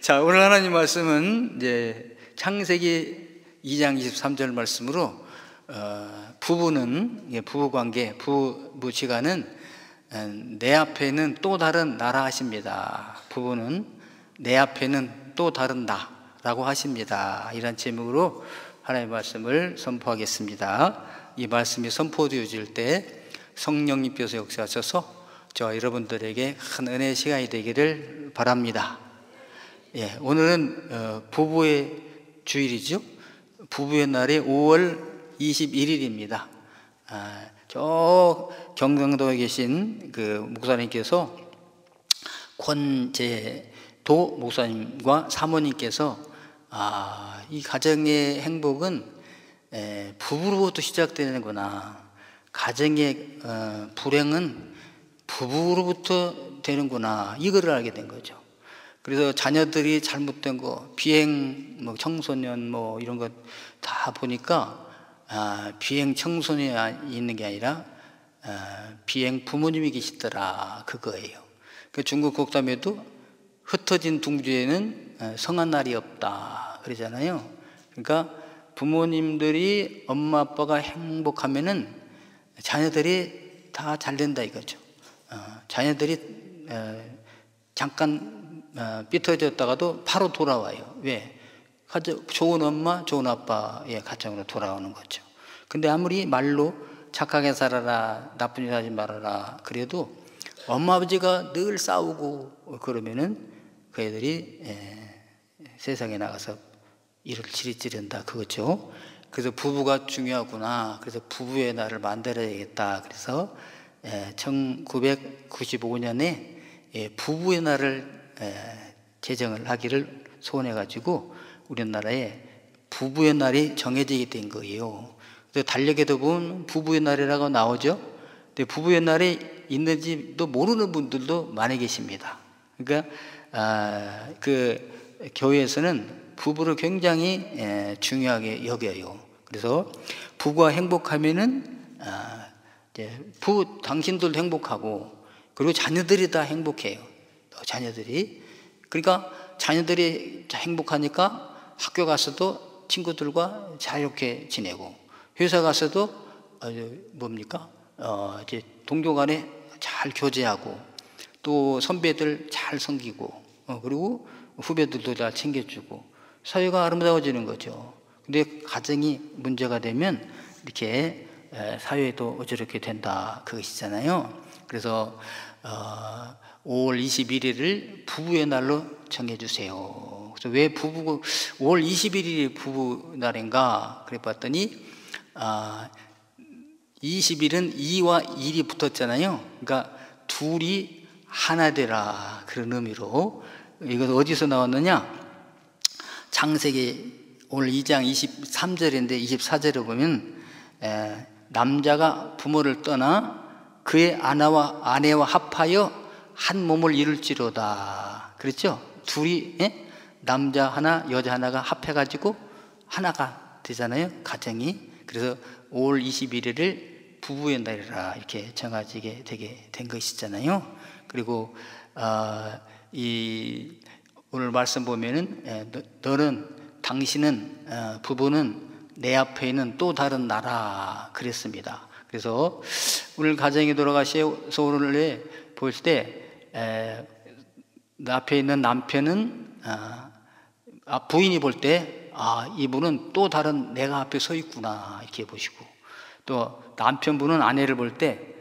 자, 오늘 하나님 말씀은 이제 창세기 2장 23절 말씀으로 부부는 부부관계, 부부지간은 내 앞에는 또 다른 나라 하십니다. 부부는 내 앞에는 또 다른 나라고 하십니다. 이런 제목으로 하나님의 말씀을 선포하겠습니다. 이 말씀이 선포되어질 때 성령님께서 역사하셔서 저 여러분들에게 큰 은혜의 시간이 되기를 바랍니다. 예, 오늘은 부부의 주일이죠. 부부의 날이 5월 21일입니다. 저 경상도에 계신 그 목사님께서 권재도 목사님과 사모님께서 이 가정의 행복은 부부로부터 시작되는구나, 가정의 불행은 부부로부터 되는구나, 이거를 알게 된 거죠. 그래서 자녀들이 잘못된 거, 비행 청소년 이런 거 다 보니까 비행 청소년이 있는 게 아니라 비행 부모님이 계시더라, 그거예요. 그 중국 국담에도 흩어진 둥지에는 성한 날이 없다 그러잖아요. 그러니까 부모님들이, 엄마 아빠가 행복하면은 자녀들이 다 잘 된다 이거죠. 자녀들이 잠깐 삐뚤어졌다가도 바로 돌아와요. 왜? 좋은 엄마, 좋은 아빠의 가정으로 돌아오는 거죠. 근데 아무리 말로 착하게 살아라, 나쁜 일 하지 말아라 그래도 엄마 아버지가 늘 싸우고 그러면은 그 애들이 세상에 나가서 일을 지른다 그거죠. 그래서 부부가 중요하구나. 그래서 부부의 날을 만들어야겠다. 그래서 1995년에 부부의 날을 제정을 하기를 소원해가지고 우리나라에 부부의 날이 정해지게 된 거예요. 그래서 달력에도 보면 부부의 날이라고 나오죠. 근데 부부의 날이 있는지도 모르는 분들도 많이 계십니다. 그러니까 그 교회에서는 부부를 굉장히 중요하게 여겨요. 그래서 부부가 행복하면은 이제 당신들도 행복하고, 그리고 자녀들이 다 행복해요. 자녀들이. 그러니까 자녀들이 행복하니까 학교 가서도 친구들과 자유롭게 지내고, 회사 가서도 이제 동료 간에 잘 교제하고, 또 선배들 잘 섬기고, 그리고 후배들도 잘 챙겨주고, 사회가 아름다워지는 거죠. 근데 가정이 문제가 되면 이렇게 사회도 어지럽게 된다 그것이잖아요. 그래서 5월 21일을 부부의 날로 정해주세요. 그래서 왜 5월 21일이 부부 날인가 그래 봤더니 20일은 2와 1이 붙었잖아요. 그러니까 둘이 하나 되라, 그런 의미로. 이것 어디서 나왔느냐? 창세기 오늘 2장 23절인데 24절에 보면 남자가 부모를 떠나 그의 아내와 합하여 한 몸을 이룰지로다. 그렇죠? 둘이 남자 하나 여자 하나가 합해가지고 하나가 되잖아요, 가정이. 그래서 5월 21일을 부부의 날이라 이렇게 정해지게 되게 된 것이잖아요. 그리고 오늘 말씀 보면은 당신은 부부는 내 앞에 있는 또 다른 나라 그랬습니다. 그래서 오늘 가정에 돌아가셔서 오늘 볼 때 앞에 있는 남편은 부인이 볼 때 이분은 또 다른 내가 앞에 서 있구나 이렇게 보시고, 또 남편분은 아내를 볼 때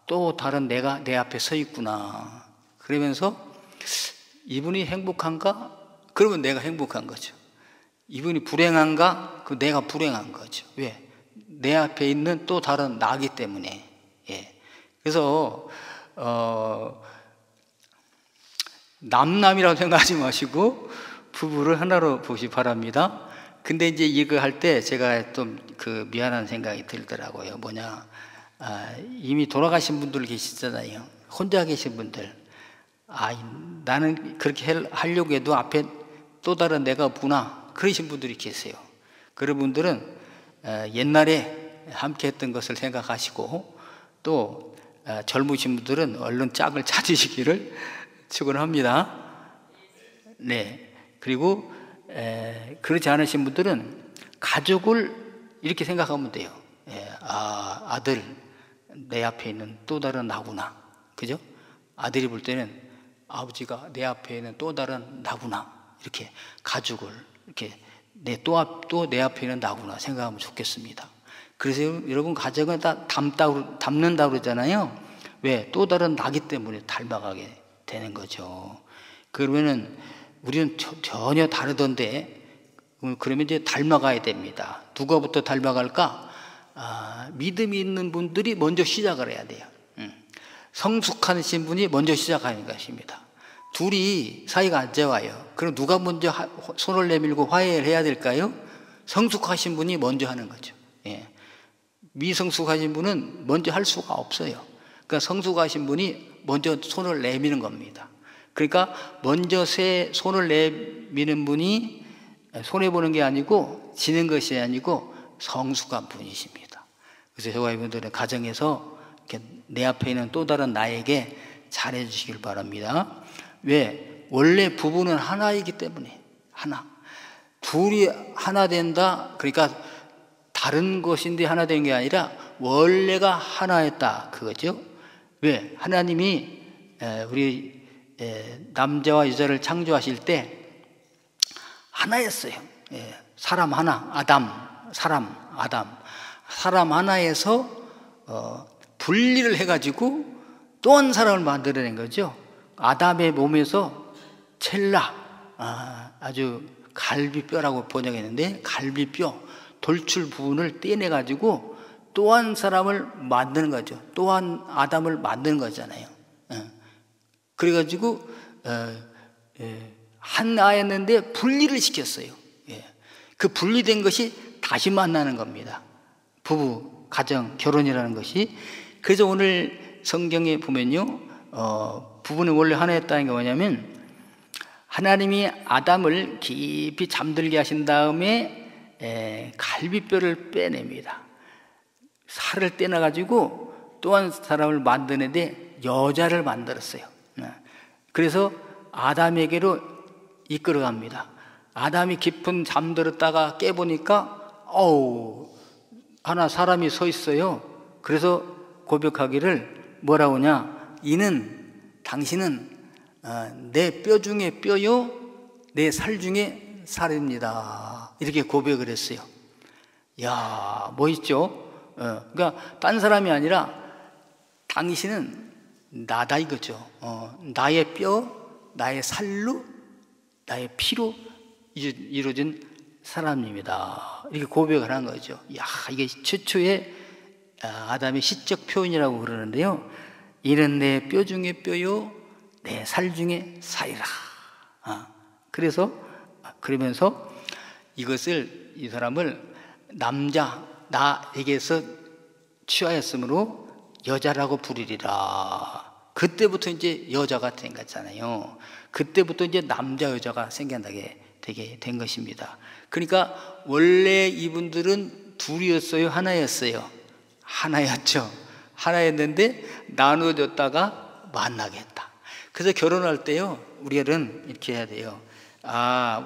또 다른 내가 내 앞에 서 있구나 그러면서 이분이 행복한가? 그러면 내가 행복한 거죠. 이분이 불행한가? 그 내가 불행한 거죠. 왜? 내 앞에 있는 또 다른 나기 때문에. 그래서 남남이라고 생각하지 마시고 부부를 하나로 보시 바랍니다. 근데 이제 이거 할 때 제가 좀 미안한 생각이 들더라고요. 이미 돌아가신 분들 계시잖아요. 혼자 계신 분들. 나는 그렇게 하려고 해도 앞에 또 다른 내가 없구나, 그러신 분들이 계세요. 그런 분들은 옛날에 함께 했던 것을 생각하시고, 또 젊으신 분들은 얼른 짝을 찾으시기를 축원합니다. 네. 그리고 그렇지 않으신 분들은 가족을 이렇게 생각하면 돼요. 아들, 내 앞에 있는 또 다른 나구나. 그죠? 아들이 볼 때는 아버지가 내 앞에 있는 또 다른 나구나. 이렇게 가족을 이렇게 또 내 앞에 있는 나구나 생각하면 좋겠습니다. 그래서 여러분 가정을 다 닮는다고 그러잖아요. 왜? 또 다른 나기 때문에 닮아가게 되는 거죠. 그러면은 우리는 전혀 다르던데, 그러면 이제 닮아가야 됩니다. 누가부터 닮아갈까? 믿음이 있는 분들이 먼저 시작을 해야 돼요. 성숙하신 분이 먼저 시작하는 것입니다. 둘이 사이가 안 좋아요. 그럼 누가 먼저 손을 내밀고 화해를 해야 될까요? 성숙하신 분이 먼저 하는 거죠. 예. 미성숙하신 분은 먼저 할 수가 없어요. 그러니까 성숙하신 분이 먼저 손을 내미는 겁니다. 그러니까 먼저 손을 내미는 분이 손해보는 게 아니고 지는 것이 아니고 성숙한 분이십니다. 그래서 저와 여러분들은 가정에서 이렇게 내 앞에 있는 또 다른 나에게 잘해 주시길 바랍니다. 왜? 원래 부부는 하나이기 때문에. 하나. 둘이 하나 된다. 그러니까 다른 것인데 하나 된 게 아니라 원래가 하나였다. 그거죠. 왜? 하나님이 우리 남자와 여자를 창조하실 때 하나였어요. 사람 하나, 사람 하나에서 분리를 해가지고 또 한 사람을 만들어낸 거죠. 아담의 몸에서 첼라, 아주 갈비뼈라고 번역했는데 갈비뼈, 돌출 부분을 떼내가지고 또 한 사람을 만드는 거죠. 또 한 아담을 만드는 거잖아요. 그래가지고 한 아였는데 분리를 시켰어요. 그 분리된 것이 다시 만나는 겁니다. 부부, 가정, 결혼이라는 것이. 그래서 오늘 성경에 보면요, 부부는 원래 하나였다는 게 뭐냐면 하나님이 아담을 깊이 잠들게 하신 다음에 갈비뼈를 빼냅니다. 살을 떼내가지고 또 한 사람을 만드는데 여자를 만들었어요. 그래서 아담에게로 이끌어갑니다. 아담이 깊은 잠들었다가 깨보니까 하나 사람이 서 있어요. 그래서 고백하기를 뭐라고 하냐? 당신은 내 뼈 중에 뼈요, 내 살 중에 살입니다. 이렇게 고백을 했어요. 야, 멋있죠? 그러니까 딴 사람이 아니라 당신은 나다 이거죠. 나의 뼈, 나의 살로, 나의 피로 이루어진 사람입니다. 이렇게 고백을 한 거죠. 야, 이게 최초의 아담의 시적 표현이라고 그러는데요. 이는 내 뼈 중에 뼈요, 내 살 중에 살이라. 그러면서 이것을, 이 사람을 나에게서 취하였으므로 여자라고 부르리라. 그때부터 이제 여자가 된 거잖아요. 그때부터 이제 남자 여자가 생겨나게 되게 된 것입니다. 그러니까 원래 이분들은 둘이었어요, 하나였어요? 하나였죠. 하나였는데 나누어졌다가 만나게 했다. 그래서 결혼할 때요, 우리는 이렇게 해야 돼요.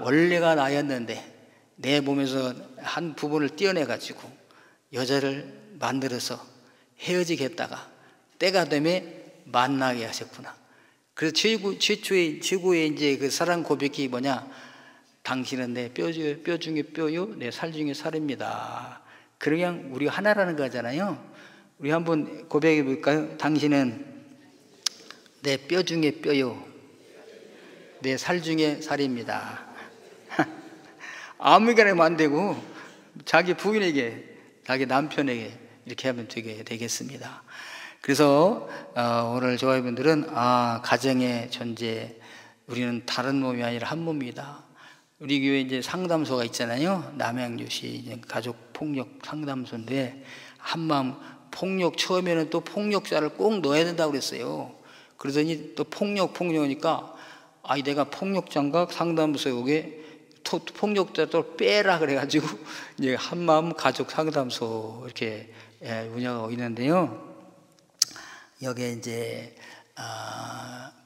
원래가 나였는데 내 몸에서 한 부분을 떼어내가지고 여자를 만들어서 헤어지게 했다가 때가 되면 만나게 하셨구나. 그래서 최고의 이제 그 사랑 고백이 뭐냐? 당신은 내 뼈 중에 뼈요, 내 살 중에 살입니다. 그냥 우리 하나라는 거잖아요. 우리 한번 고백해 볼까요? 당신은 내 뼈 중에 뼈요, 내 살 중에 살입니다. 아무에게나 하면 안 되고 자기 부인에게, 자기 남편에게 이렇게 하면 되겠습니다. 그래서 오늘 저와 여러분들은 가정의 존재, 우리는 다른 몸이 아니라 한 몸이다. 우리 교회 이제 상담소가 있잖아요. 남양주시 가족 폭력 상담소인데, 한마음 폭력, 처음에는 또 폭력자를 꼭 넣어야 된다고 그랬어요. 그러더니 또 폭력이니까 내가 폭력자인가? 상담소에 오게 폭력자 또 빼라 그래가지고 이제 한마음 가족 상담소 이렇게 운영하고 있는데요. 여기에 이제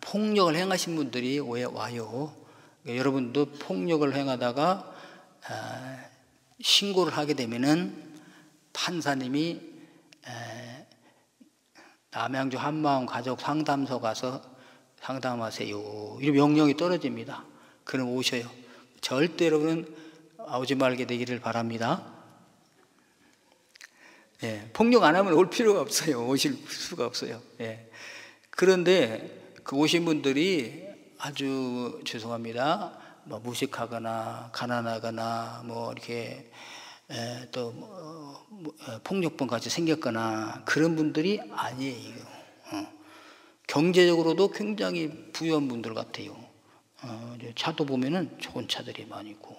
폭력을 행하신 분들이 와요. 여러분도 폭력을 행하다가 신고를 하게 되면은 판사님이 남양주 한마음 가족 상담소 가서 상담하세요, 이런 명령이 떨어집니다. 그럼 오셔요. 절대 여러분은 오지 말게 되기를 바랍니다. 예, 폭력 안 하면 올 필요가 없어요. 오실 수가 없어요. 예. 그런데 그 오신 분들이 아주 죄송합니다, 뭐 무식하거나 가난하거나 뭐 이렇게 또 폭력범 같이 생겼거나 그런 분들이 아니에요. 경제적으로도 굉장히 부유한 분들 같아요. 차도 보면은 좋은 차들이 많이 있고,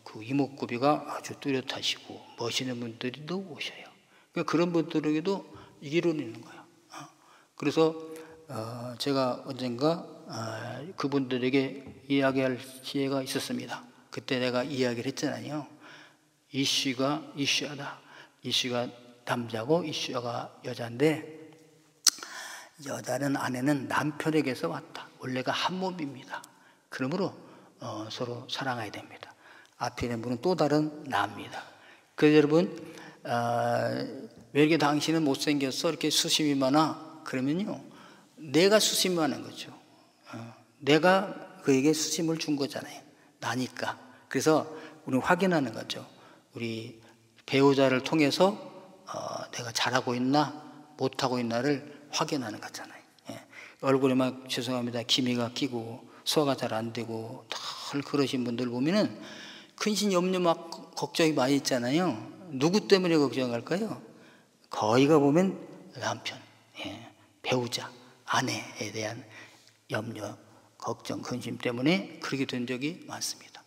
그 이목구비가 아주 뚜렷하시고 멋있는 분들도 오셔요. 그러니까 그런 분들에게도 이기론이 있는 거예요. 그래서 제가 언젠가 그분들에게 이야기할 기회가 있었습니다. 그때 내가 이야기를 했잖아요. 이슈가 이슈하다. 이슈가 남자고 이슈가 여자인데, 여자는 아내는 남편에게서 왔다. 원래가 한 몸입니다. 그러므로 서로 사랑해야 됩니다. 앞에 있는 분은 또 다른 나입니다. 그래서 여러분, 왜 이렇게 당신은 못생겼어? 이렇게 수심이 많아? 그러면요, 내가 수심이 많은 거죠. 내가 그에게 수심을 준 거잖아요. 나니까. 그래서 우리는 확인하는 거죠. 우리 배우자를 통해서 내가 잘하고 있나 못하고 있나를 확인하는 거잖아요. 예. 얼굴에 막 죄송합니다, 기미가 끼고 소화가 잘 안 되고 덜 그러신 분들 보면은 근심 염려 막 걱정이 많이 있잖아요. 누구 때문에 걱정할까요? 거의가 보면 남편, 예, 배우자, 아내에 대한 염려, 걱정, 근심 때문에 그렇게 된 적이 많습니다.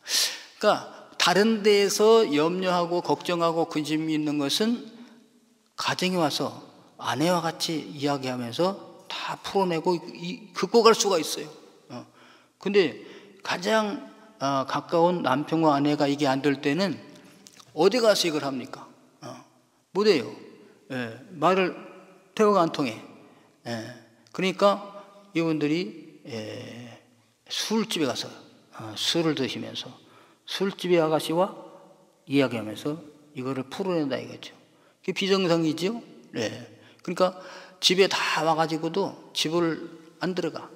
그러니까 다른 데에서 염려하고 걱정하고 근심이 있는 것은 가정에 와서 아내와 같이 이야기하면서 다 풀어내고 극복할 수가 있어요. 근데 가장 가까운 남편과 아내가 이게 안 될 때는 어디 가서 이걸 합니까? 못해요. 예, 말을 대화가 안 통해. 예, 그러니까 이분들이 술집에 가서 술을 드시면서 술집의 아가씨와 이야기하면서 이거를 풀어낸다 이거죠. 그게 비정상이죠. 네. 그러니까 집에 다 와가지고도 집을 안 들어가.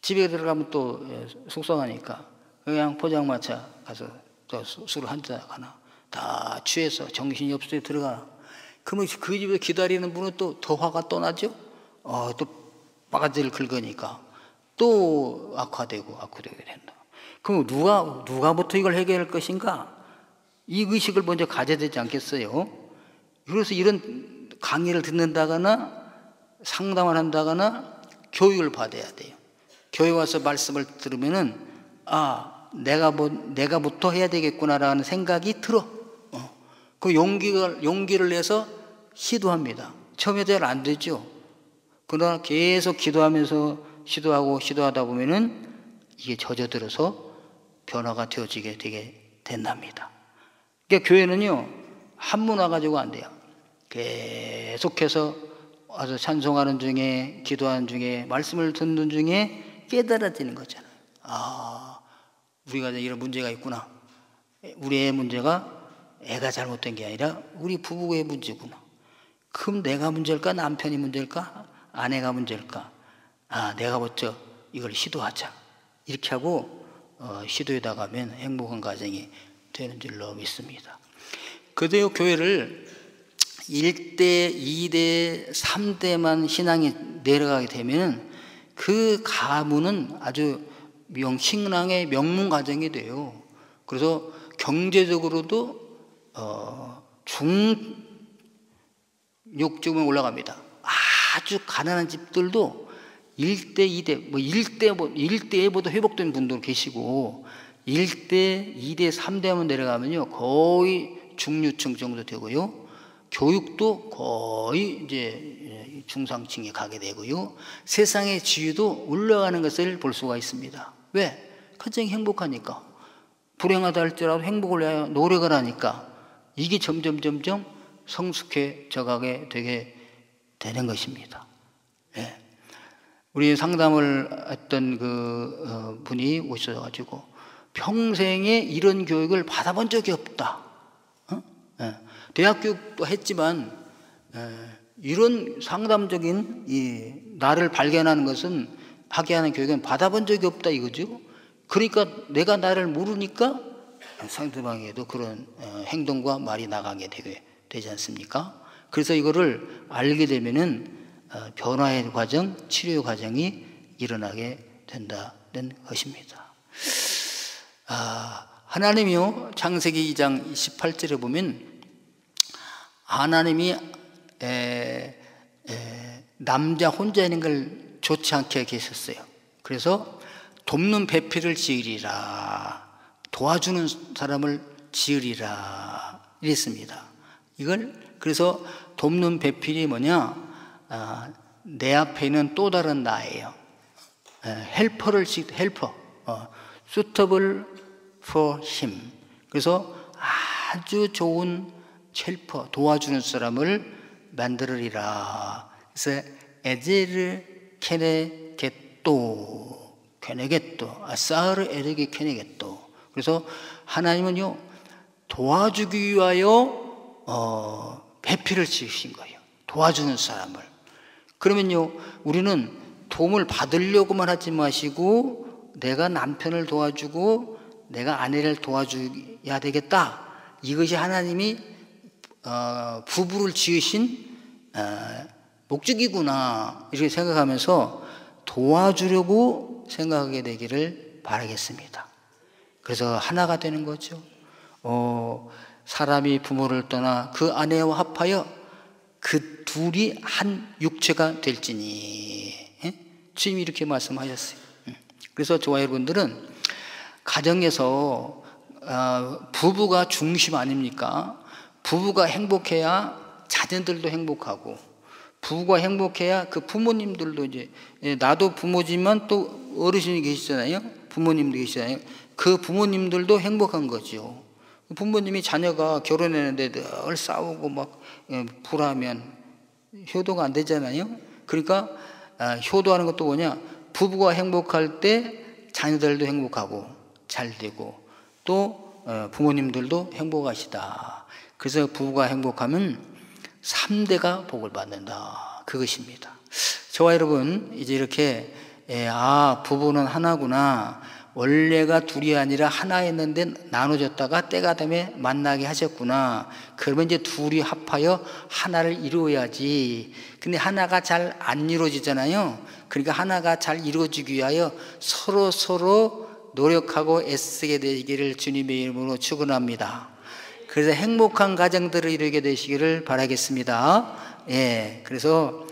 집에 들어가면 또 속상하니까 그냥 포장마차 가서 또 술을 한잔 하나, 다 취해서 정신이 없을 때 들어가. 그러면 그 집에 기다리는 분은 또 더 화가 또 나죠. 또 바가지를 긁으니까 또 악화되고 된다. 그럼 누가부터 이걸 해결할 것인가? 이 의식을 먼저 가져야 되지 않겠어요? 그래서 이런 강의를 듣는다거나 상담을 한다거나 교육을 받아야 돼요. 교회 와서 말씀을 들으면은 내가부터 해야 되겠구나라는 생각이 들어. 그 용기를 내서 시도합니다. 처음에 잘 안 되죠. 그러나 계속 기도하면서 시도하다 보면은 이게 젖어들어서 변화가 되어지게 되게 된답니다. 그러니까 교회는요, 한문 와가지고 안 돼요. 계속해서 와서 찬송하는 중에, 기도하는 중에, 말씀을 듣는 중에 깨달아지는 거잖아요. 우리가 이런 문제가 있구나. 우리 애 문제가 애가 잘못된 게 아니라 우리 부부의 문제구나. 그럼 내가 문제일까? 남편이 문제일까? 아내가 문제일까? 내가 먼저 이걸 시도하자. 이렇게 하고 시도해 나가면 행복한 가정이 되는 줄로 믿습니다. 그래도 교회를 1대, 2대, 3대만 신앙이 내려가게 되면 그 가문은 아주 신앙의 명문 가정이 돼요. 그래서 경제적으로도 중육쯤에 올라갑니다. 아주 가난한 집들도 1대, 2대, 1대보다 회복된 분도 계시고 1대, 2대, 3대만 내려가면요 거의 중류층 정도 되고요. 교육도 거의 이제 중상층에 가게 되고요. 세상의 지위도 올라가는 것을 볼 수가 있습니다. 왜? 가정이 행복하니까. 불행하다 할지라도 행복을 위하여 노력을 하니까 이게 점점 성숙해져 가게 되게 되는 것입니다. 예. 우리 상담을 했던 그 분이 오셔가지고 평생에 이런 교육을 받아본 적이 없다. 대학 교육도 했지만 이런 상담적인 나를 발견하는 것은 하게 하는 교육은 받아본 적이 없다 이거죠. 그러니까 내가 나를 모르니까 상대방에게도 그런 행동과 말이 나가게 되지 않습니까? 그래서 이거를 알게 되면은 변화의 과정, 치료의 과정이 일어나게 된다는 것입니다. 하나님이요, 창세기 2장 18절에 보면 하나님이 남자 혼자 있는 걸 좋지 않게 계셨어요. 그래서 돕는 배필을 지으리라, 도와주는 사람을 지으리라 이랬습니다. 이걸 그래서 돕는 배필이 뭐냐? 내 앞에 있는 또 다른 나예요. 헬퍼, suitable for him. 그래서 아주 좋은 헬퍼, 도와주는 사람을 만들으리라. 그래서 에제르 케네겟도, 아사르 에르게 케네겟도. 그래서 하나님은요, 도와주기 위하여 배필을 지으신 거예요. 도와주는 사람을. 그러면요, 우리는 도움을 받으려고만 하지 마시고 내가 남편을 도와주고 내가 아내를 도와줘야 되겠다. 이것이 하나님이 부부를 지으신 목적이구나 이렇게 생각하면서 도와주려고 생각하게 되기를 바라겠습니다. 그래서 하나가 되는 거죠. 사람이 부모를 떠나 그 아내와 합하여 그 둘이 한 육체가 될지니. 주님이 이렇게 말씀하셨어요. 그래서 저와 여러분들은 가정에서 부부가 중심 아닙니까? 부부가 행복해야 자녀들도 행복하고, 부부가 행복해야 그 부모님들도 이제, 나도 부모지만 또 어르신이 계시잖아요. 부모님도 계시잖아요. 그 부모님들도 행복한 거죠. 부모님이 자녀가 결혼했는데 늘 싸우고 막 불하면 효도가 안 되잖아요. 그러니까 효도하는 것도 뭐냐? 부부가 행복할 때 자녀들도 행복하고 잘 되고 또 부모님들도 행복하시다. 그래서 부부가 행복하면 3대가 복을 받는다. 그것입니다. 저와 여러분 이제 이렇게 부부는 하나구나. 원래가 둘이 아니라 하나였는데 나눠졌다가 때가 되면 만나게 하셨구나. 그러면 이제 둘이 합하여 하나를 이루어야지. 근데 하나가 잘 안 이루어지잖아요. 그러니까 하나가 잘 이루어지기 위하여 서로 노력하고 애쓰게 되시기를 주님의 이름으로 축원합니다. 그래서 행복한 가정들을 이루게 되시기를 바라겠습니다. 그래서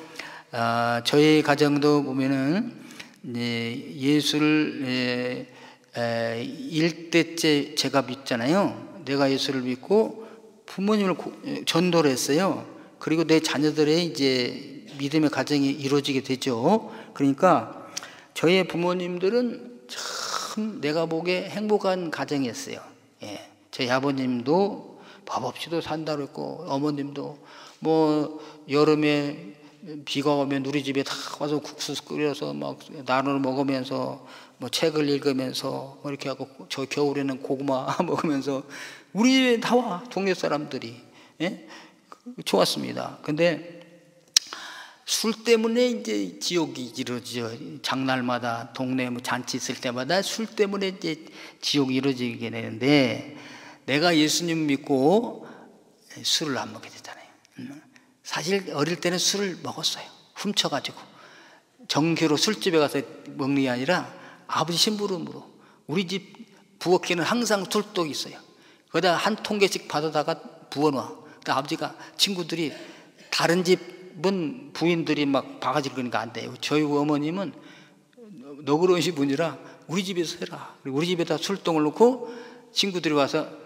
저희 가정도 보면은 예수를 1대째 제가 믿잖아요. 내가 예수를 믿고 부모님을 전도를 했어요. 그리고 내 자녀들의 이제 믿음의 가정이 이루어지게 되죠. 그러니까 저희 부모님들은 참 내가 보기에 행복한 가정이었어요. 저희 아버님도 밥 없이도 산다고 했고, 어머님도 뭐 여름에 비가 오면 우리 집에 다 와서 국수 끓여서 막 나눠 먹으면서 뭐 책을 읽으면서 뭐 이렇게 하고, 저 겨울에는 고구마 먹으면서 우리 집에 다 와, 동네 사람들이. 좋았습니다. 근데 술 때문에 이제 지옥이 이루어져. 장날마다 동네 뭐 잔치 있을 때마다 술 때문에 이제 지옥이 이루어지게 되는데, 내가 예수님 믿고 술을 안 먹게 되잖아요. 사실 어릴 때는 술을 먹었어요. 훔쳐가지고 정기로 술집에 가서 먹는 게 아니라 아버지 심부름으로. 우리 집 부엌에는 항상 술떡이 있어요. 거기다 한 통계씩 받아다가 부어놔. 아버지가 친구들이 다른 집은 부인들이 막 바가지를 그러니까 안 돼요. 저희 어머님은 너그러우신 분이라 우리 집에서 해라. 우리 집에다 술똥을 놓고 친구들이 와서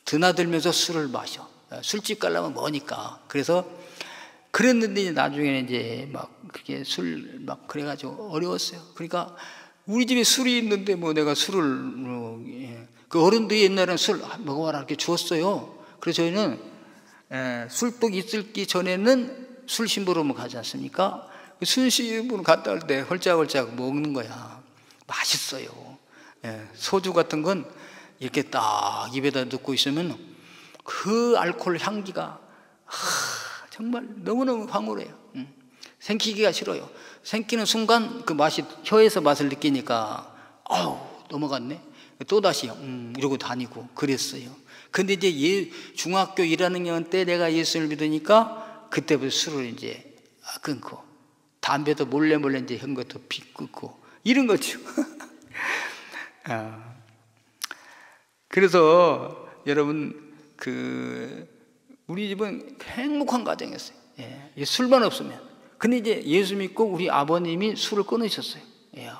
드나들면서 술을 마셔. 술집 가려면 뭐니까. 그래서 그랬는데 나중에는 이제 막 그렇게 술 막 그래가지고 어려웠어요. 그러니까 우리 집에 술이 있는데 뭐 내가 술을 그 어른들이 옛날에는 술 먹어봐라 이렇게 주었어요. 그래서 저희는 술독 있기 전에는 술 심부름을 가지 않습니까? 순시분 갔다 올 때 홀짝홀짝 먹는 거야. 맛있어요. 예, 소주 같은 건 이렇게 딱 입에다 넣고 있으면 그 알코올 향기가 정말 너무너무 황홀해요. 생기기가 싫어요. 생기는 순간 그 맛이 혀에서 맛을 느끼니까 넘어갔네. 또다시 이러고 다니고 그랬어요. 근데 이제 중학교 1학년 때 내가 예수를 믿으니까 그때부터 술을 이제 끊고 담배도 몰래 이제 한 것도 끊고 이런 거죠. 그래서 여러분 우리 집은 행복한 가정이었어요. 예, 술만 없으면. 근데 이제 예수 믿고 우리 아버님이 술을 끊으셨어요. 예,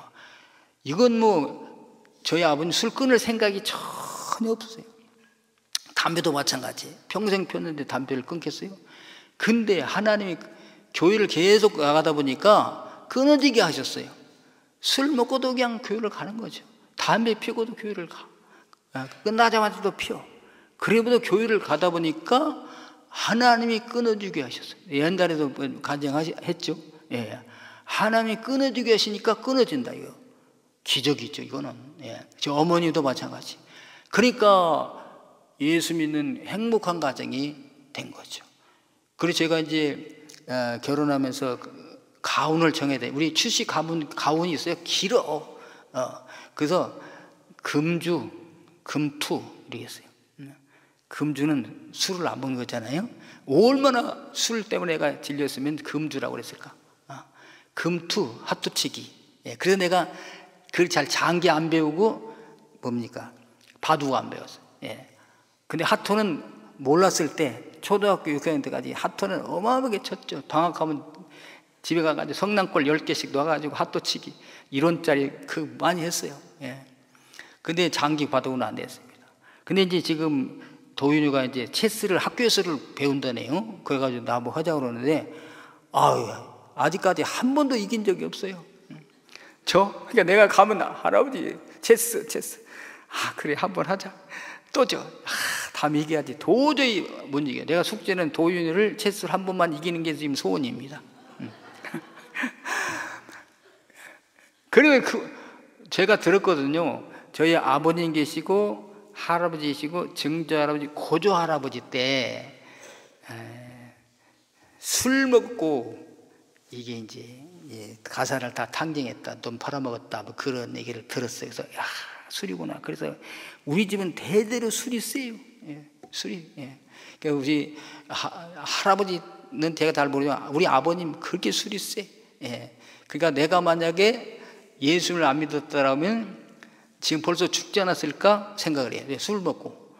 이건 뭐 저희 아버님 술 끊을 생각이 전혀 없었어요. 담배도 마찬가지. 평생 폈는데 담배를 끊겠어요? 근데 하나님이 교회를 계속 나가다 보니까 끊어지게 하셨어요. 술 먹고도 그냥 교회를 가는 거죠. 담배 피고도 교회를 가. 끝나자마자도 피워. 그래도 교회를 가다 보니까 하나님이 끊어주게 하셨어요. 옛날에도 간증했죠. 예. 하나님이 끊어주게 하시니까 끊어진다. 이거 기적이죠. 이거는. 예. 저 어머니도 마찬가지. 그러니까 예수 믿는 행복한 가정이 된 거죠. 그리고 제가 이제 결혼하면서 가운을 정해야 돼. 우리 출시 가운이 있어요. 길어. 그래서 금주, 금투 이렇게 했어요. 금주는 술을 안 먹는 거잖아요. 얼마나 술 때문에 내가 질렸으면 금주라고 그랬을까. 금투, 핫투치기. 예, 그래서 내가 그걸 잘 장기 안 배우고 뭡니까? 바둑 안 배웠어요. 예. 근데 핫토는 몰랐을 때 초등학교 6학년 때까지 핫토는 어마어마하게 쳤죠. 방학하면 집에 가가지고 성난골 10개씩 놔가지고 핫도 치기 1원짜리 많이 했어요. 예. 근데 장기 바둑은 안 됐습니다. 근데 이제 지금 도윤이가 이제 체스를 학교에서를 배운다네요. 그래가지고 나 뭐 하자고 그러는데 아직까지 한 번도 이긴 적이 없어요. 그러니까 내가 가면 할아버지 체스 그래 한번 하자. 또죠. 다음 이겨야지. 도저히 못 이겨. 내가 숙제는 도윤이를 체스를 한 번만 이기는 게 지금 소원입니다. 그리고 제가 들었거든요. 저희 아버님 계시고 할아버지이시고 증조 할아버지, 고조 할아버지 때 술 먹고 이게 이제 가사를 다 탕정했다, 돈 팔아먹었다, 뭐 그런 얘기를 들었어요. 그래서 술이구나. 그래서 우리 집은 대대로 술이 세요. 예, 술이. 예. 그러니까 우리 할아버지는 제가 잘 모르지만 우리 아버님 그렇게 술이 세. 예. 그러니까 내가 만약에 예수를 안 믿었다라면 지금 벌써 죽지 않았을까 생각을 해요. 술 먹고.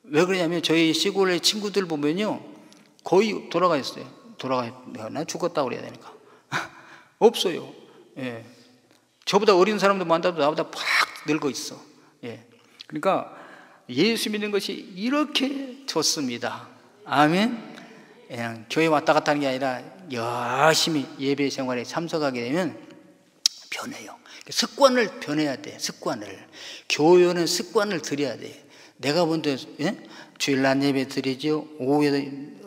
왜 그러냐면 저희 시골의 친구들 보면요 거의 돌아가 있어요. 나 죽었다고 그래야 되니까. 없어요. 예. 저보다 어린 사람도 만나도 나보다 팍 늙어 있어. 예. 그러니까 예수 믿는 것이 이렇게 좋습니다. 아멘. 그냥 교회 왔다 갔다 하는 게 아니라 열심히 예배 생활에 참석하게 되면 변해요. 습관을 변해야 돼. 습관을. 교회는 습관을 들여야 돼. 내가 먼저 주일날 예배 드리죠. 오후에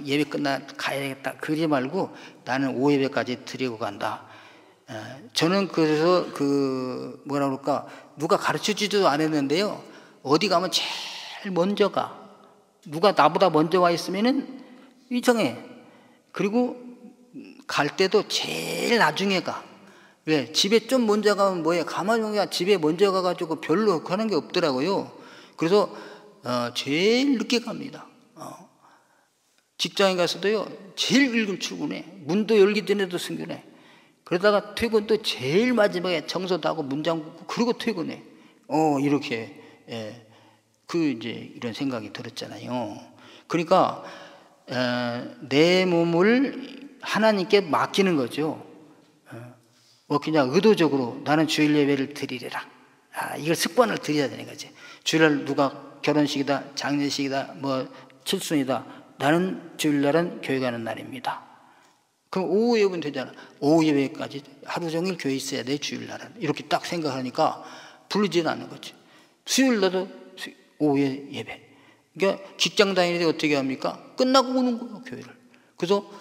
예배 끝나 가야겠다. 그러지 말고 나는 오후 예배까지 드리고 간다. 저는 그래서 뭐라 그럴까, 누가 가르쳐주지도 않았는데요. 어디 가면 제일 먼저 가. 누가 나보다 먼저 와 있으면은 이상해. 그리고 갈 때도 제일 나중에 가. 왜? 집에 좀 먼저 가면 뭐해? 가만히 보면 집에 먼저 가가지고 별로 하는 게 없더라고요. 그래서 제일 늦게 갑니다. 직장에 가서도요 제일 일찍 출근해. 문도 열기 전에도 승근해. 그러다가 퇴근도 제일 마지막에 청소도 하고 문 잠그고 그러고 퇴근해. 이렇게 이제 이런 생각이 들었잖아요. 그러니까 내 몸을 하나님께 맡기는 거죠. 그냥 의도적으로 나는 주일 예배를 드리리라. 이걸 습관을 들여야 되는 거지. 주일날 누가 결혼식이다, 장례식이다, 뭐 칠순이다. 나는 주일날은 교회 가는 날입니다. 그럼 오후 예배는 되잖아. 오후 예배까지 하루 종일 교회 있어야 돼, 주일날은. 이렇게 딱 생각하니까 부르지는 않는 거지. 수요일날도 오후에 예배. 그러니까 직장 다닐 때 어떻게 합니까? 끝나고 오는 거예요, 교회를. 그래서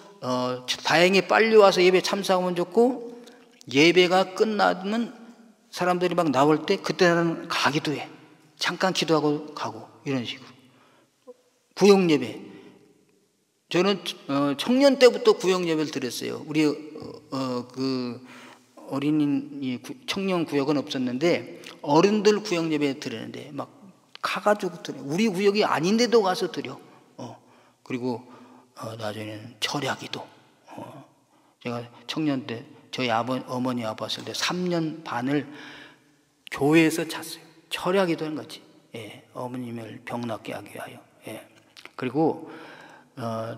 다행히 빨리 와서 예배 참석하면 좋고, 예배가 끝나면 사람들이 막 나올 때 그때는 가기도 해. 잠깐 기도하고 가고 이런 식으로. 구역 예배. 저는 청년 때부터 구역 예배를 드렸어요. 우리 그 어린이 청년 구역은 없었는데 어른들 구역 예배 드리는데 막 가가지고 드려. 우리 구역이 아닌데도 가서 드려. 그리고 나중에는 철야기도. 제가 청년 때 저희 어머니 아팠을 때 3년 반을 교회에서 잤어요. 철야기도 하는 거지. 예, 어머님을 병 낫게 하기 위하여. 예. 그리고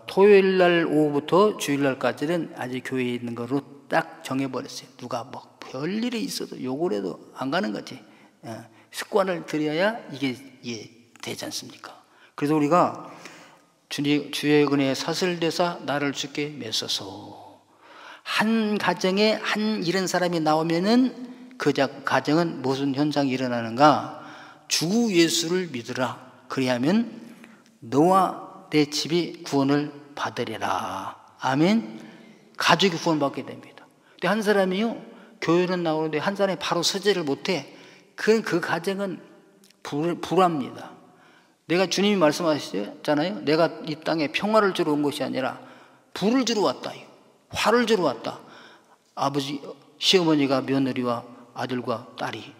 토요일 날 오후부터 주일 날까지는 아직 교회에 있는 거로 딱 정해버렸어요. 누가 뭐 별일이 있어도 요거라도 안 가는 거지. 예. 습관을 들여야 이게 되지 않습니까? 그래서 우리가 주의 은혜에 사슬대사 나를 주께 메소서. 한 가정에 한 이런 사람이 나오면은 그 가정은 무슨 현상이 일어나는가? 주 예수를 믿으라. 그리하면 너와 내 집이 구원을 받으리라. 아멘. 가족이 구원받게 됩니다. 근데 한 사람이요, 교회는 나오는데 한 사람이 바로 서지를 못해. 그 가정은 불합니다. 내가 주님이 말씀하셨잖아요. 내가 이 땅에 평화를 주러 온 것이 아니라 불을 주러 왔다. 화를 주러 왔다. 아버지, 시어머니가 며느리와 아들과 딸이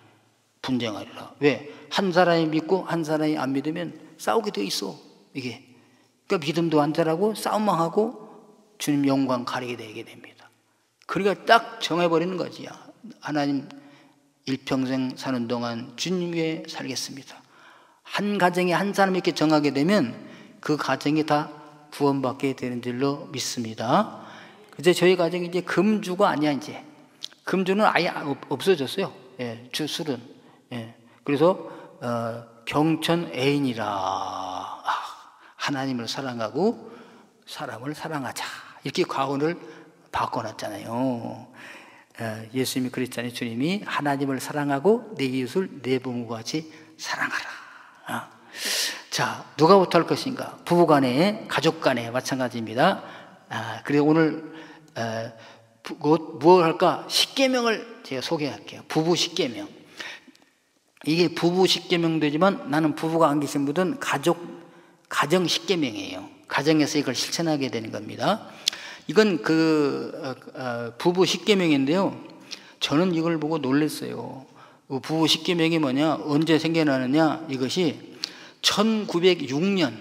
분쟁하리라. 왜? 한 사람이 믿고 한 사람이 안 믿으면 싸우게 돼 있어. 이게. 그러니까 믿음도 안 자라고 싸움만 하고 주님 영광 가리게 되게 됩니다. 그러니까 딱 정해버리는 거지. 하나님 일평생 사는 동안 주님 위에 살겠습니다. 한 가정에 한 사람 이렇게 정하게 되면 그 가정이 다 구원받게 되는 줄로 믿습니다. 이제 저희 가정이 이제 금주가 아니야. 이제 금주는 아예 없어졌어요. 예, 주술은. 예. 그래서 경천 애인이라 하나님을 사랑하고 사람을 사랑하자 이렇게 과언을 바꿔놨잖아요. 예수님이 그랬잖아요. 주님이 하나님을 사랑하고 내 이웃을 내 몸과 같이 사랑하라. 자, 누가부터 할 것인가? 부부간에, 가족간에 마찬가지입니다. 그래서 오늘 무엇을 할까? 십계명을 제가 소개할게요. 부부 십계명. 이게 부부 십계명 되지만 나는 부부가 안 계신 분은 가정 십계명이에요. 가정에서 이걸 실천하게 되는 겁니다. 이건 부부 십계명인데요. 저는 이걸 보고 놀랐어요. 부부 십계명이 뭐냐? 언제 생겨나느냐? 이것이 1906년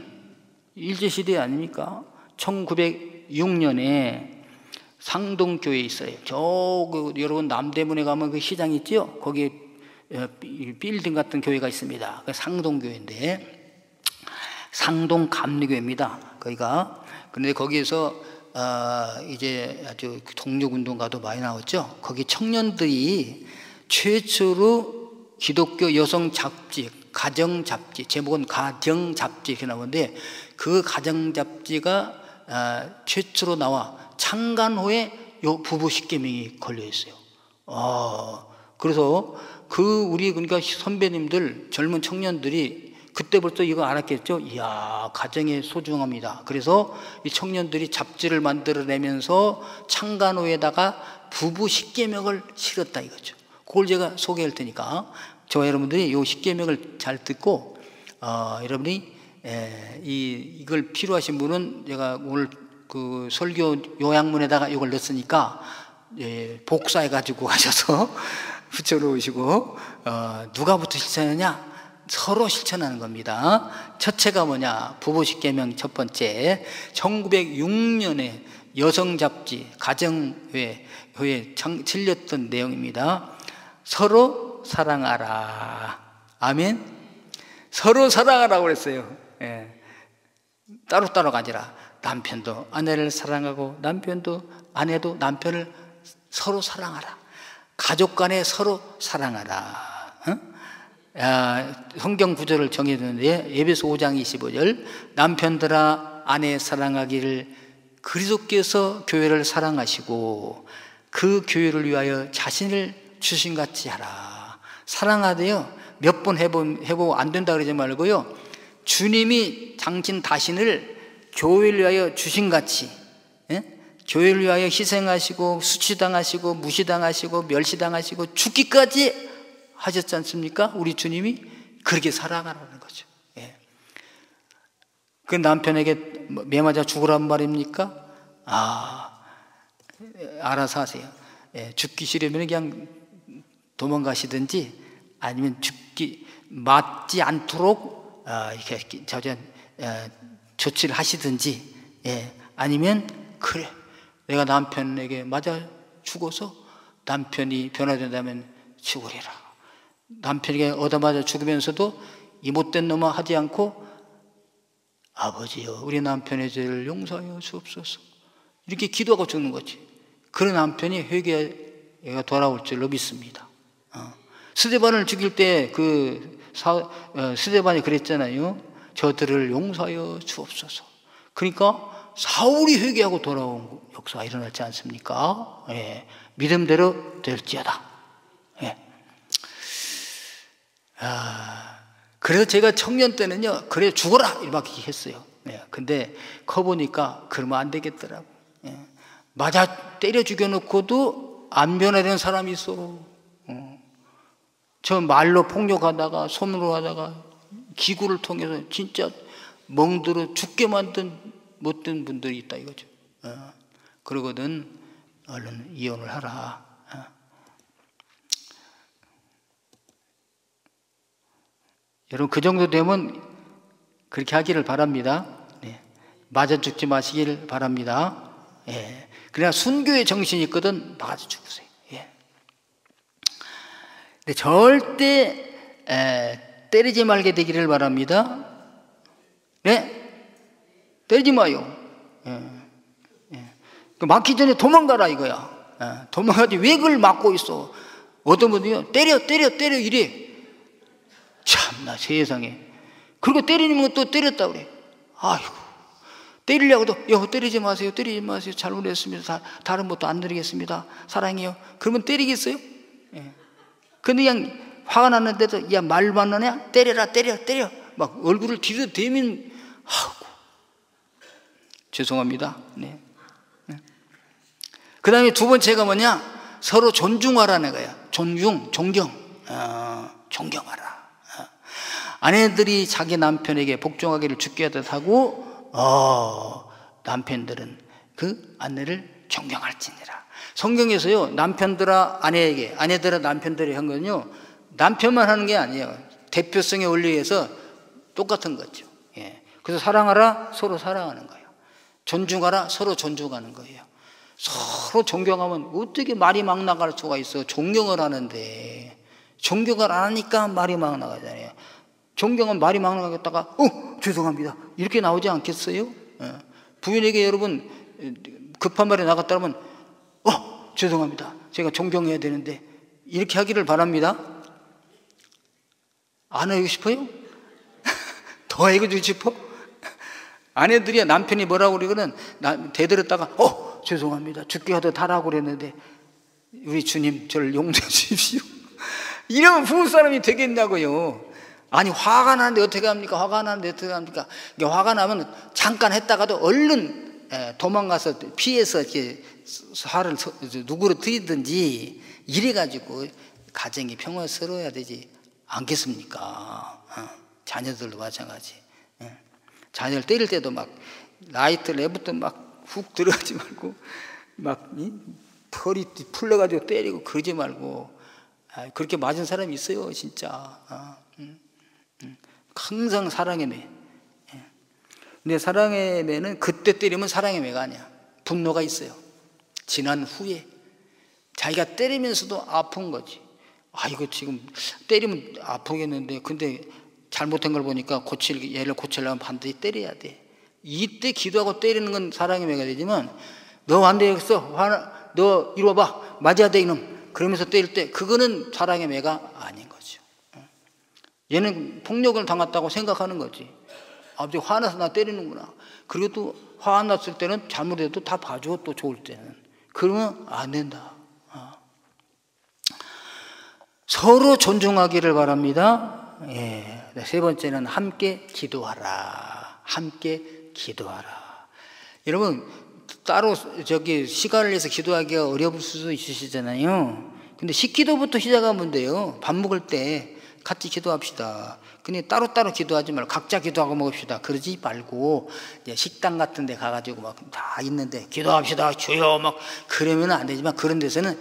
일제시대 아닙니까? 1906년에 상동교회에 있어요. 여러분 남대문에 가면 그 시장 있죠? 거기에 빌딩 같은 교회가 있습니다. 그 상동교회인데 상동감리교회입니다. 거기가. 그런데 거기에서 이제 아주 독립운동가도 많이 나왔죠. 거기 청년들이 최초로 기독교 여성 잡지, 가정 잡지, 제목은 가정 잡지 이렇게 나오는데 그 가정 잡지가 최초로 나와 창간호에 요 부부 십계명이 걸려 있어요. 그래서 그러니까 선배님들, 젊은 청년들이 그때부터 이거 알았겠죠? 이야, 가정의 소중합니다. 그래서 이 청년들이 잡지를 만들어내면서 창간호에다가 부부 십계명을 실었다 이거죠. 그걸 제가 소개할 테니까 저와 여러분들이 이 십계명을 잘 듣고 여러분이 이걸 필요하신 분은 제가 오늘 그 설교 요약문에다가 이걸 넣었으니까 복사해 가지고 가셔서 붙여놓으시고 누가부터 실천하냐? 서로 실천하는 겁니다. 첫째가 뭐냐? 부부 십계명 첫 번째 1906년에 여성 잡지 가정회에 실렸던 내용입니다. 서로 사랑하라. 아멘. 서로 사랑하라고 그랬어요. 예. 따로따로 가지라. 남편도 아내를 사랑하고 남편도 아내도 남편을 서로 사랑하라. 가족 간에 서로 사랑하라. 성경 구절을 정해두는데 에베소 5장 25절 남편들아 아내 사랑하기를 그리스도께서 교회를 사랑하시고 그 교회를 위하여 자신을 주신같이 하라. 사랑하되요 몇 번 해보고 안 된다 그러지 말고요, 주님이 당신 자신을 교회를 위하여 주신같이 교회를 위하여 희생하시고 수치당하시고 무시당하시고 멸시당하시고 죽기까지 하셨지 않습니까? 우리 주님이 그렇게 살아가라는 거죠. 예. 그 남편에게 매 맞아 죽으란 말입니까? 알아서 하세요. 예, 죽기 싫으면 그냥 도망가시든지 아니면 맞지 않도록 이렇게 조치를 하시든지, 예, 아니면 그래 내가 남편에게 맞아 죽어서 남편이 변화된다면 죽으리라. 남편에게 얻어맞아 죽으면서도 이 못된 놈아 하지 않고 아버지여 우리 남편의 죄를 용서하여 주옵소서 이렇게 기도하고 죽는 거지. 그런 남편이 회개가 돌아올 줄로 믿습니다. 스데반을 죽일 때 스데반이 그랬잖아요. 저들을 용서하여 주옵소서. 그러니까 사울이 회개하고 돌아온 역사가 일어났지 않습니까? 예, 믿음대로 될지어다. 예. 그래서 제가 청년 때는요, 그래 죽어라 이렇게 했어요. 예, 근데 커보니까 그러면 안 되겠더라고. 예. 맞아 때려 죽여놓고도 안 변화되는 사람이 있어. 저 말로 폭력하다가 손으로 하다가 기구를 통해서 진짜 멍들어 죽게 만든 못된 분들이 있다 이거죠. 그러거든 얼른 이혼을 하라. 여러분 그 정도 되면 그렇게 하기를 바랍니다. 네. 맞아 죽지 마시길 바랍니다. 예. 그러나 순교의 정신이 있거든 맞아 죽으세요. 예. 근데 절대 때리지 말게 되기를 바랍니다. 네? 때리지 마요. 예. 예. 맞기 전에 도망가라 이거야. 도망가지 왜 그걸 막고 있어? 어떤 분이요 때려 이래. 참나 세상에. 그리고 때리는 것도 때렸다 그래. 아이고 때리려고도 여보 때리지 마세요 잘못했습니다. 다른 것도 안 드리겠습니다. 사랑해요. 그러면 때리겠어요? 예. 근데 그냥 화가 났는데도 야 말만 하냐? 때려라 때려 막 얼굴을 뒤로대면 하고 죄송합니다. 네. 네. 그 다음에 두 번째가 뭐냐? 서로 존중하라는 거야. 존경 존경하라. 아내들이 자기 남편에게 복종하기를 죽게 하듯 하고 남편들은 그 아내를 존경할지니라. 성경에서요 남편들아 아내에게 아내들아 남편들이 한 건요 남편만 하는 게 아니에요. 대표성의 원리에서 똑같은 거죠. 예. 그래서 사랑하라 서로 사랑하는 거예요. 존중하라 서로 존중하는 거예요. 서로 존경하면 어떻게 말이 막 나갈 수가 있어. 존경을 하는데 존경을 안 하니까 말이 막 나가잖아요. 존경은 말이 막 나가다가 죄송합니다 이렇게 나오지 않겠어요? 예. 부인에게 여러분 급한 말이 나갔다면 죄송합니다 제가 존경해야 되는데 이렇게 하기를 바랍니다. 안 하고 싶어요? 더 해주고 싶어? 아내들이 남편이 뭐라고 그러거든 대들었다가 죄송합니다 죽게 하듯 하라고 그랬는데 우리 주님 저를 용서해 주십시오. 이러면 부부싸움이 되겠냐고요. 아니 화가 나는데 어떻게 합니까? 화가 나면 잠깐 했다가도 얼른 도망가서 피해서 이렇게 화를 누구르뜨리든지 이래가지고 가정이 평화스러워야 되지 않겠습니까? 자녀들도 마찬가지. 자녀를 때릴 때도 막 라이트 레부터 막 훅 들어가지 말고 막 털이 풀려가지고 때리고 그러지 말고. 그렇게 맞은 사람이 있어요 진짜. 항상 사랑의 매. 근데 사랑의 매는 그때 때리면 사랑의 매가 아니야. 분노가 있어요. 지난 후에 자기가 때리면서도 아픈 거지. 이거 지금 때리면 아프겠는데 근데 잘못한 걸 보니까 얘를 고치려면 반드시 때려야 돼. 이때 기도하고 때리는 건 사랑의 매가 되지만 너 안 되겠어 너 이리 와봐 맞아야 돼 이놈 그러면서 때릴 때 그거는 사랑의 매가 아닌 거죠. 얘는 폭력을 당했다고 생각하는 거지. 아버지 화나서 나 때리는구나. 그리고 또 화났을 때는 잘못해도 다 봐줘. 또 좋을 때는 그러면 안 된다. 서로 존중하기를 바랍니다. 예. 세 번째는 함께 기도하라. 함께 기도하라. 여러분 따로 저기 시간을 내서 기도하기가 어려울 수도 있으시잖아요. 근데 식기도부터 시작하면 돼요. 밥 먹을 때 같이 기도합시다. 근데 따로따로 기도하지 말고 각자 기도하고 먹읍시다. 그러지 말고 이제 식당 같은 데 가가지고 막 다 있는데 기도합시다. 주여 막 그러면 안 되지만 그런 데서는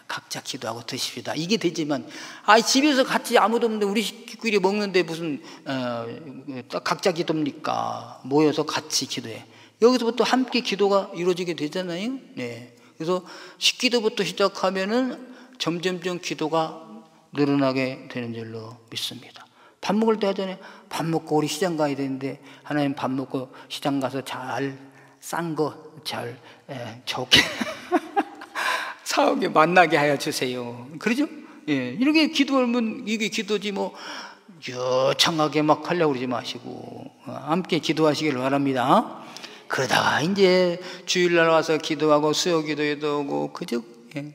각자 기도하고 드십시다. 이게 되지만 집에서 같이 아무도 없는데 우리 식구끼리 먹는데 무슨 각자 기도입니까? 모여서 같이 기도해. 여기서부터 함께 기도가 이루어지게 되잖아요. 네. 그래서 식기도부터 시작하면은 점점점 기도가 늘어나게 되는 줄로 믿습니다. 밥 먹을 때 하잖아요. 밥 먹고 우리 시장 가야 되는데 하나님 밥 먹고 시장 가서 잘 싼 거 잘 좋게 사오게 만나게 하여 주세요. 그러죠? 예, 이렇게 기도하면 이게 기도지 뭐 유창하게 막 하려고 그러지 마시고 함께 기도하시길 바랍니다. 그러다가 이제 주일날 와서 기도하고 수요 기도에도 오고 그죠? 예.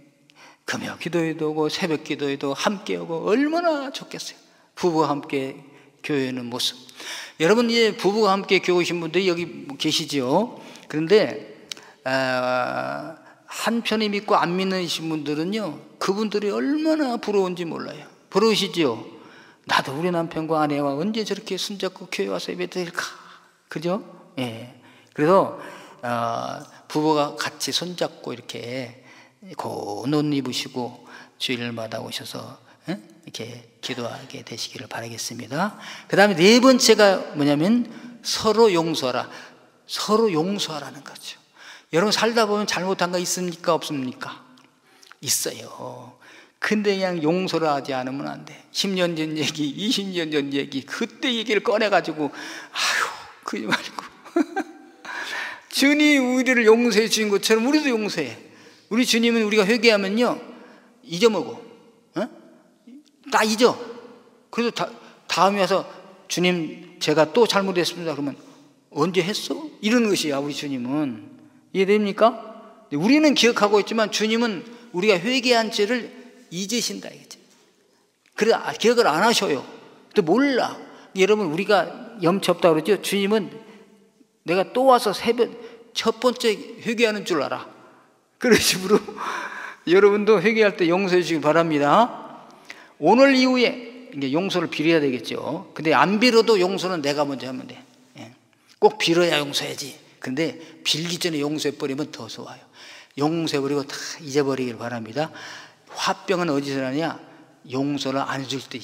금요 기도에도 오고 새벽 기도에도 함께 오고 얼마나 좋겠어요. 부부가 함께 교회하는 모습. 여러분 이제 부부가 함께 교회 오신 분들이 여기 계시죠. 그런데 한편이 믿고 안 믿으신 분들은요, 그분들이 얼마나 부러운지 몰라요. 부러우시죠? 나도 우리 남편과 아내와 언제 저렇게 손잡고 교회 와서 예배 드릴까? 그죠? 예. 그래서 부부가 같이 손잡고 이렇게 고운 옷 입으시고 주일마다 오셔서 이렇게 기도하게 되시기를 바라겠습니다. 그 다음에 네 번째가 뭐냐면 서로 용서하라. 서로 용서하라는 거죠. 여러분 살다 보면 잘못한 거 있습니까? 없습니까? 있어요. 근데 그냥 용서를 하지 않으면 안 돼. 10년 전 얘기, 20년 전 얘기, 그때 얘기를 꺼내가지고 아유 그러지 말고 주님 우리를 용서해 주신 것처럼 우리도 용서해. 우리 주님은 우리가 회개하면요 잊어먹어. 다 잊어. 그래서 다음에 와서 주님 제가 또 잘못했습니다. 그러면 언제 했어? 이런 것이야 우리 주님은. 이해됩니까? 우리는 기억하고 있지만 주님은 우리가 회개한 죄를 잊으신다 이거죠. 그래 기억을 안 하셔요. 또 몰라. 여러분 우리가 염치 없다고 그러죠. 주님은 내가 또 와서 첫 번째 회개하는 줄 알아. 그런 식으로 여러분도 회개할 때 용서해 주시기 바랍니다. 오늘 이후에 이제 용서를 빌어야 되겠죠. 근데 안 빌어도 용서는 내가 먼저 하면 돼. 꼭 빌어야 용서해야지. 근데 빌기 전에 용서해버리면 더 좋아요. 용서해버리고 다 잊어버리길 바랍니다. 화병은 어디서 나냐? 용서를 안 해줄 때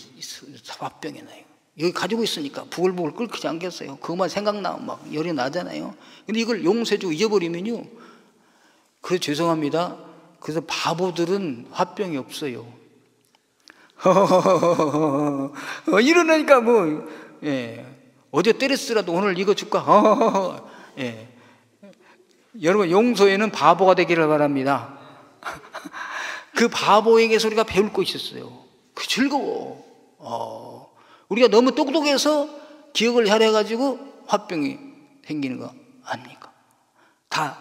화병이 나요. 여기 가지고 있으니까 부글부글 끓지 않겠어요? 그것만 생각나면 막 열이 나잖아요. 근데 이걸 용서해주고 잊어버리면요, 그래서 죄송합니다. 그래서 바보들은 화병이 없어요. 이러니까 뭐 어제 때렸으라도 오늘 이거 줄까? 여러분 용서에는 바보가 되기를 바랍니다. 그 바보에게서 우리가 배울 것이 있었어요. 그 즐거워. 우리가 너무 똑똑해서 기억을 잘해가지고 화병이 생기는 거 아닙니까? 다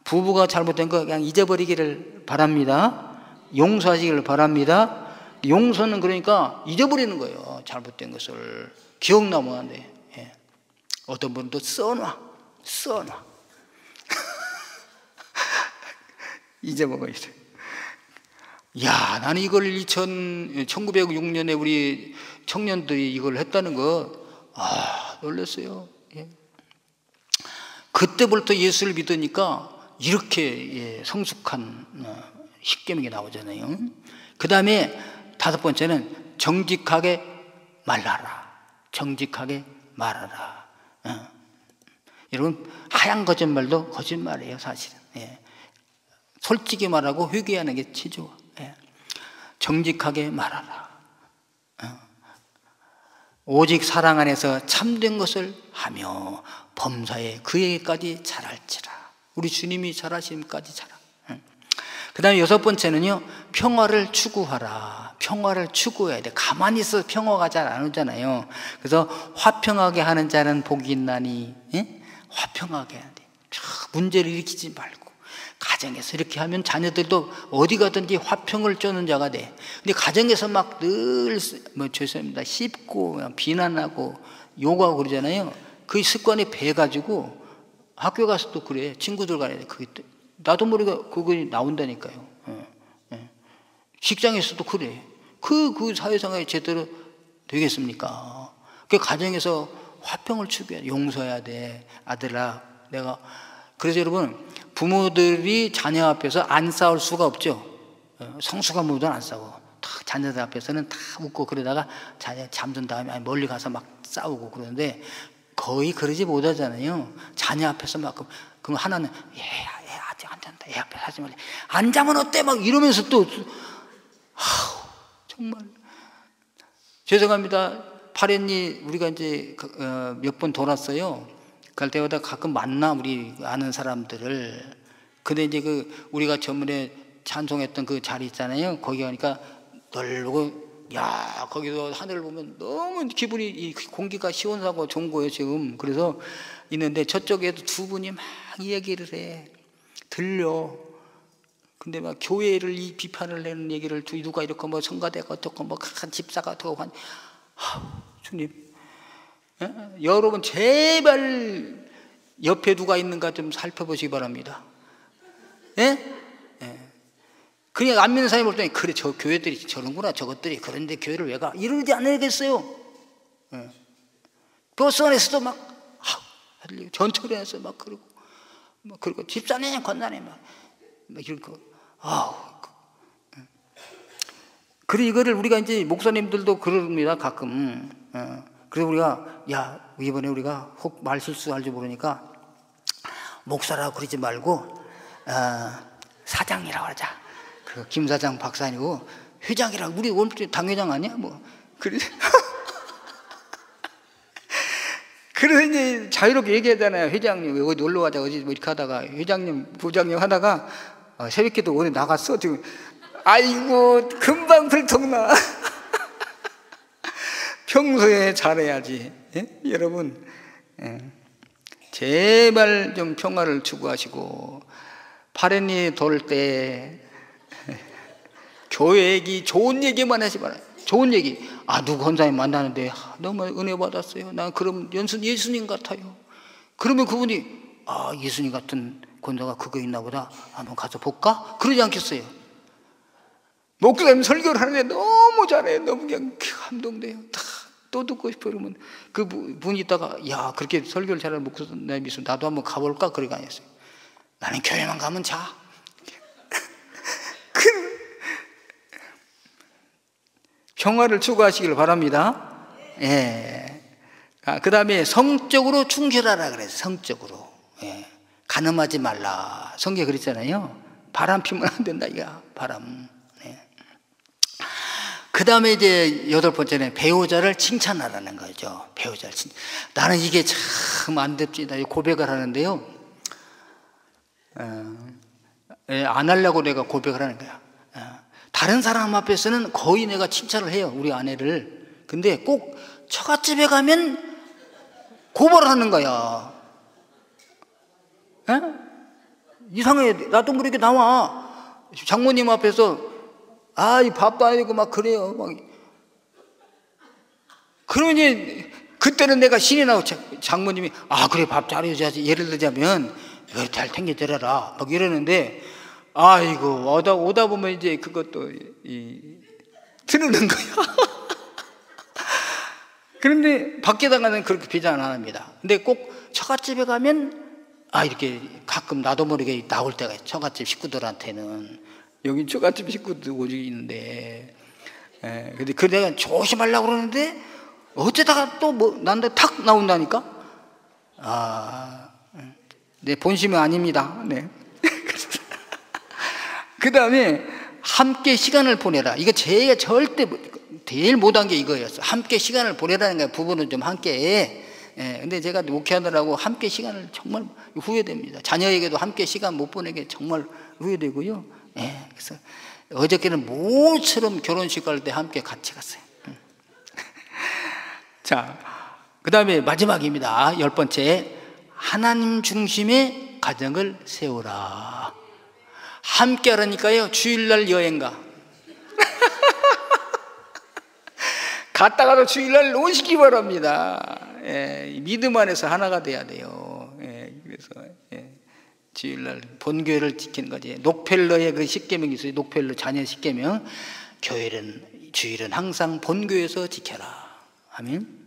부부가 잘못된 거 그냥 잊어버리기를 바랍니다. 용서하시기를 바랍니다. 용서는 그러니까 잊어버리는 거예요. 잘못된 것을 기억나면 안 돼. 어떤 분은 또 써놔. 잊어먹어야 돼. 야, 나는 이걸 1906년에 우리 청년들이 이걸 했다는 거, 놀랐어요. 그때부터 예수를 믿으니까 이렇게 성숙한 십계명이 나오잖아요. 그 다음에 다섯 번째는 정직하게 말하라. 정직하게 말하라. 여러분 하얀 거짓말도 거짓말이에요 사실은. 솔직히 말하고 회개하는 게 최고. 정직하게 말하라. 오직 사랑 안에서 참된 것을 하며 범사에 그에게까지 잘할지라. 우리 주님이 잘하심까지 잘하. 그 다음에 여섯 번째는요, 평화를 추구하라. 평화를 추구해야 돼. 가만히 있어 평화가 잘 안 오잖아요. 그래서 화평하게 하는 자는 복이 있나니, 화평하게 해야 돼. 문제를 일으키지 말고. 가정에서 이렇게 하면 자녀들도 어디 가든지 화평을 쫓는 자가 돼. 근데 가정에서 막 늘 죄송합니다, 씹고 비난하고 욕하고 그러잖아요. 그 습관이 배가지고 학교 가서도 그래. 친구들 간에 그게 나도 모르게 그거 나온다니까요. 직장에서도 그래. 그 사회생활이 제대로 되겠습니까? 그 가정에서 화평을 추구해야 돼. 용서해야 돼. 아들아, 내가. 그래서 여러분, 부모들이 자녀 앞에서 안 싸울 수가 없죠. 성수가 모두 안 싸워. 자녀들 앞에서는 다 웃고 그러다가 자녀 잠든 다음에 멀리 가서 막 싸우고 그러는데 거의 그러지 못하잖아요. 자녀 앞에서 막. 그럼 하나는 얘 아직 안 잔다. 얘 앞에 하지 말래. 안 자면 어때? 막 이러면서 또 정말 죄송합니다. 파렌니 우리가 이제 몇 번 돌았어요. 갈 때마다 가끔 만나 우리 아는 사람들을. 근데 이제 우리가 저번에 찬송했던 그 자리 있잖아요. 거기 가니까 널고 야 거기서 하늘을 보면 너무 기분이 이 공기가 시원하고 좋은 거예요 지금. 그래서 있는데 저쪽에도 두 분이 막 얘기를 해. 들려. 근데 막 교회를 이 비판을 내는 얘기를 누가 이렇게 뭐 성가대가 어떻고 뭐 한 집사가 어떻고 한 주님, 여러분 제발 옆에 누가 있는가 좀 살펴보시기 바랍니다. 그냥 안 믿는 사람이 볼 때 그래 저 교회들이 저런구나 저것들이 그런데 교회를 왜 가? 이러지 않겠어요? 버스 안에서도 막 전철에서 막 그리고 집사님 건너네 막 이런 거. 그래 이거를 우리가 이제 목사님들도 그럽니다 가끔. 그래서 우리가 이번에 우리가 혹 말 실수할지 모르니까 목사라고 그러지 말고 사장이라고 하자. 그 김 사장 박사님이고 회장이라고. 우리 원래 당회장 아니야 뭐. 그래. 그래서 이제 자유롭게 얘기하잖아요. 회장님 어디 놀러 가자 어디 뭐 이렇게 하다가 회장님 부장님 하다가 새벽기도 오늘 나갔어 지금. 아이고 금방 들통나. 평소에 잘해야지. 여러분 제발 좀 평화를 추구하시고 파렌니 돌 때 교회 얘기 좋은 얘기만 하지 말아요. 좋은 얘기. 누구 권사님 만나는데 너무 은혜 받았어요. 난 그럼 예수님 같아요. 그러면 그분이 예수님 같은 권사가 그거 있나 보다. 한번 가서 볼까? 그러지 않겠어요. 목사님 설교를 하는데 너무 잘해. 너무 그냥 감동돼요. 또 듣고 싶어. 그러면 그 분이 있다가 그렇게 설교를 잘하는 목사님이 있으면 나도 한번 가볼까? 그러고 아니었어요. 나는 교회만 가면 자. 평화를 추구하시길 바랍니다. 그 다음에 성적으로 충실하라 그래서 성적으로. 가늠하지 말라. 성경에 그랬잖아요. 바람 피면 안 된다. 바람. 그 다음에 이제 8번째는 배우자를 칭찬하라는 거죠. 배우자를 나는 이게 참 안 됩니다. 고백을 하는데요. 안 하려고 내가 고백을 하는 거야. 다른 사람 앞에서는 거의 내가 칭찬을 해요. 우리 아내를. 근데 꼭 처갓집에 가면 고발을 하는 거야. 이상해. 나도 모르게 나와. 장모님 앞에서 이 밥도 안 되고 막 그래요. 막. 그러면 이제 그때는 내가 신이 나고 장모님이 그래 밥 잘해줘야지. 예를 들자면 이걸 잘 챙겨드려라 막 이러는데 아이고 오다 보면 이제 그것도 트는 거야. 그런데 밖에 나가면 그렇게 비전 안 합니다. 근데 꼭 처갓집에 가면 이렇게 가끔 나도 모르게 나올 때가 있어요. 처갓집 식구들한테는. 여기 처갓집 식구들 오지 있는데 근데 그 내가 조심하려고 그러는데 어쩌다가 또 난데 탁 나온다니까. 내 본심은 아닙니다. 네. 그 다음에 함께 시간을 보내라. 이거 제가 제일 못한 게 이거였어. 함께 시간을 보내라는 거야. 부부는 좀 함께. 근데 제가 목회하느라고 함께 시간을 정말 후회됩니다. 자녀에게도 함께 시간 못 보내게 정말 후회되고요. 그래서 어저께는 모처럼 결혼식 갈 때 함께 같이 갔어요. 자, 그 다음에 마지막입니다. 10번째. 하나님 중심의 가정을 세우라. 함께 하라니까요. 주일날 여행가. 갔다가도 주일날 오시기 바랍니다. 믿음 안에서 하나가 돼야 돼요. 그래서 주일날 본교회를 지키는 거지. 녹펠러의 그 십계명이 있어요. 녹펠러 자녀 십계명. 주일은 항상 본교회에서 지켜라. 아멘.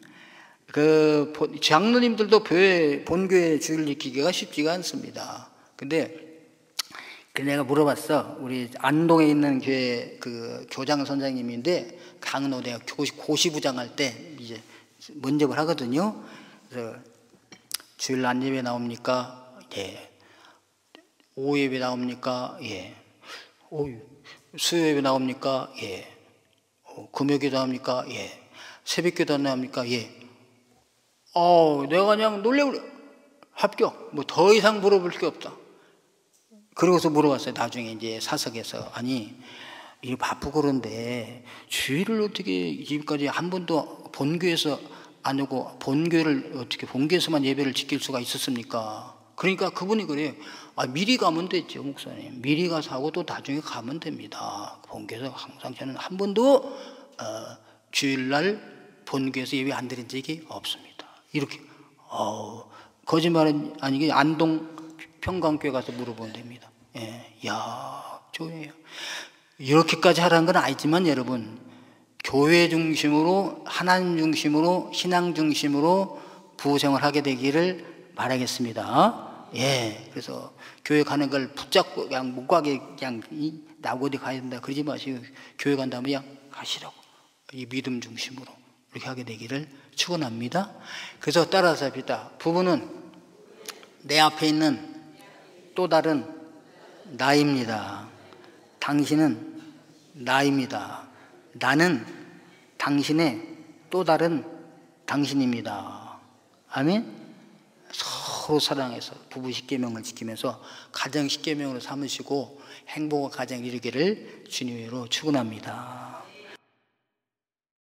그 장로님들도 본교회 주일 지키기가 쉽지가 않습니다. 근데 내가 물어봤어. 우리 안동에 있는 교회 그 교장 선생님인데 강노대학 고시부장할 때 이제 면접을 하거든요. 그래서 주일 안 예배 나옵니까? 예. 오후 예배 나옵니까? 예. 수요 예배 나옵니까? 예. 금요기도 나옵니까? 예. 새벽기도 나옵니까? 예. 내가 그냥 놀래고 합격. 뭐 더 이상 물어볼 게 없다. 그러고서 물어봤어요. 나중에 이제 사석에서. 아니, 이게 바쁘고 그런데 주일을 어떻게 지금까지 한 번도 본교에서 안 오고 본교에서만 예배를 지킬 수가 있었습니까? 그러니까 그분이 그래요. 미리 가면 됐죠, 목사님. 미리 가서 하고 또 나중에 가면 됩니다. 본교에서 항상 저는 한 번도 주일날 본교에서 예배 안 드린 적이 없습니다. 이렇게 거짓말은 아니게 안동 평강교회 가서 물어보면 됩니다. 예, 좋아요. 이렇게까지 하라는 건 아니지만 여러분, 교회 중심으로, 하나님 중심으로, 신앙 중심으로 부생을 하게 되기를 바라겠습니다. 그래서 교회 가는 걸 붙잡고 그냥 못 가게 그냥 나 어디 가야 된다 그러지 마시고 교회 간다면 그냥 가시라고. 이 믿음 중심으로 이렇게 하게 되기를 축원합니다. 그래서 따라서 합시다. 부부는 내 앞에 있는 또 다른 나입니다. 당신은 나입니다. 나는 당신의 또 다른 당신입니다. 아멘? 서로 사랑해서 부부 십계명을 지키면서 가정 십계명으로 삼으시고 행복한 가정 이루기를 주님으로 축원합니다.